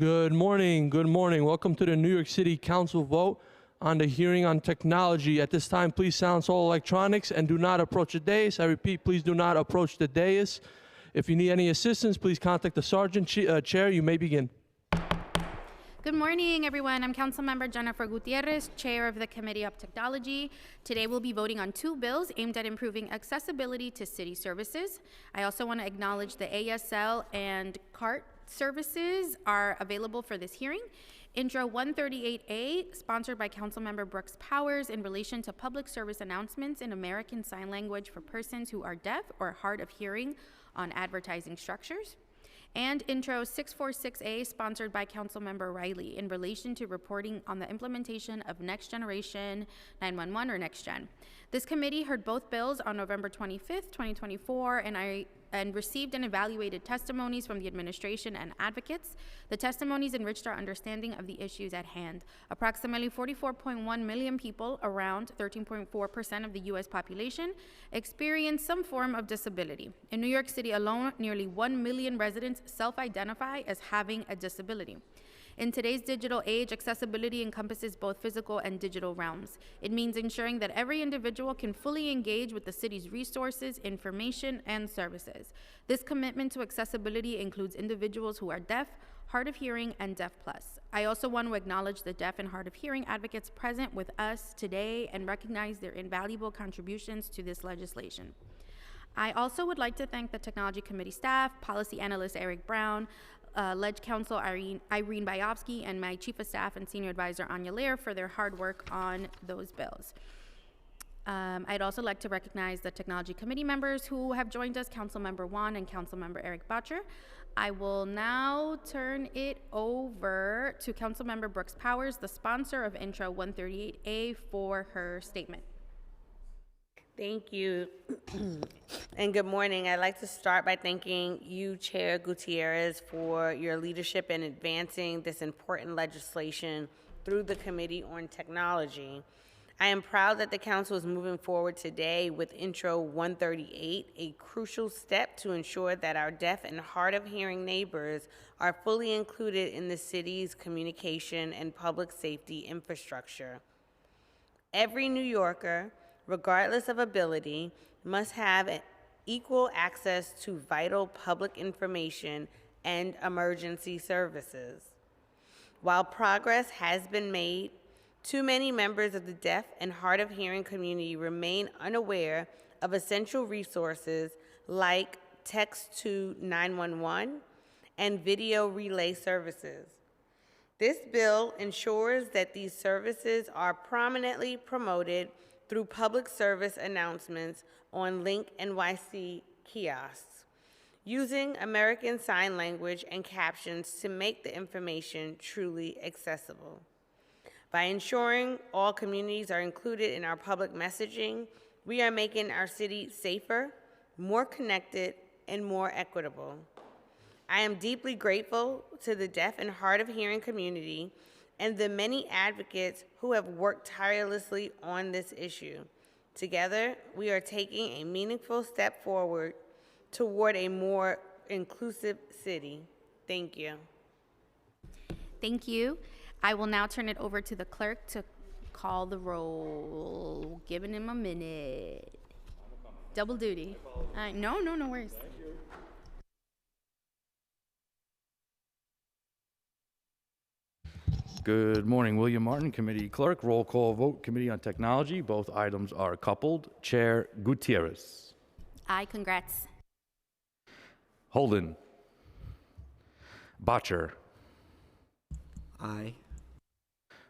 Good morning. Good morning. Welcome to the New York City Council vote on the hearing on technology. At this time, please silence all electronics and do not approach the dais. I repeat, please do not approach the dais. If you need any assistance, please contact the sergeant. Chair, you may begin. Good morning, everyone. I'm Councilmember Jennifer Gutierrez, Chair of the Committee of Technology. Today we'll be voting on two bills aimed at improving accessibility to city services. I also want to acknowledge the ASL and CART services are available for this hearing. Intro 138A, sponsored by Councilmember Brooks Powers, in relation to public service announcements in American Sign Language for persons who are deaf or hard of hearing on advertising structures. And Intro 646A, sponsored by Councilmember Riley, in relation to reporting on the implementation of Next Generation 911 or NextGen. This committee heard both bills on November 25th, 2024, and received and evaluated testimonies from the administration and advocates. The testimonies enriched our understanding of the issues at hand. Approximately 44.1 million people, around 13.4% of the U.S. population, experience some form of disability. In New York City alone, nearly 1 million residents self-identify as having a disability. In today's digital age, accessibility encompasses both physical and digital realms. It means ensuring that every individual can fully engage with the city's resources, information, and services. This commitment to accessibility includes individuals who are deaf, hard of hearing, and deaf plus. I also want to acknowledge the deaf and hard of hearing advocates present with us today and recognize their invaluable contributions to this legislation. I also would like to thank the Technology Committee staff, Policy Analyst Eric Brown, Ledge Counsel Irene Byovsky, and my Chief of Staff and Senior Advisor Anya Lair for their hard work on those bills. I'd also like to recognize the Technology Committee members who have joined us, Councilmember Juan and Councilmember Eric Botcher. I will now turn it over to Councilmember Brooks Powers, the sponsor of Intro 138A, for her statement. Thank you, and good morning. I'd like to start by thanking you, Chair Gutierrez, for your leadership in advancing this important legislation through the Committee on Technology. I am proud that the Council is moving forward today with Intro 138, a crucial step to ensure that our deaf and hard of hearing neighbors are fully included in the city's communication and public safety infrastructure. Every New Yorker, regardless of ability, must have equal access to vital public information and emergency services. While progress has been made, too many members of the deaf and hard of hearing community remain unaware of essential resources like text to 911 and video relay services. This bill ensures that these services are prominently promoted through public service announcements on Link NYC kiosks, using American Sign Language and captions to make the information truly accessible. By ensuring all communities are included in our public messaging, we are making our city safer, more connected, and more equitable. I am deeply grateful to the deaf and hard of hearing community and the many advocates who have worked tirelessly on this issue. Together, we are taking a meaningful step forward toward a more inclusive city. Thank you. Thank you. I will now turn it over to the clerk to call the roll. Giving him a minute. Double duty. No worries. Good morning, William Martin, Committee Clerk. Roll call vote, Committee on Technology. Both items are coupled. Chair Gutierrez. Aye, congrats. Holden. Botcher. Aye.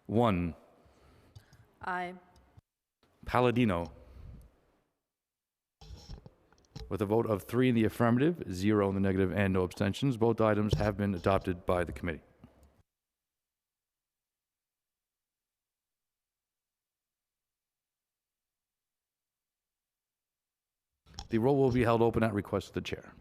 1. Aye. Palladino. With a vote of 3 in the affirmative, 0 in the negative, and no abstentions, both items have been adopted by the committee. The roll will be held open at request of the chair.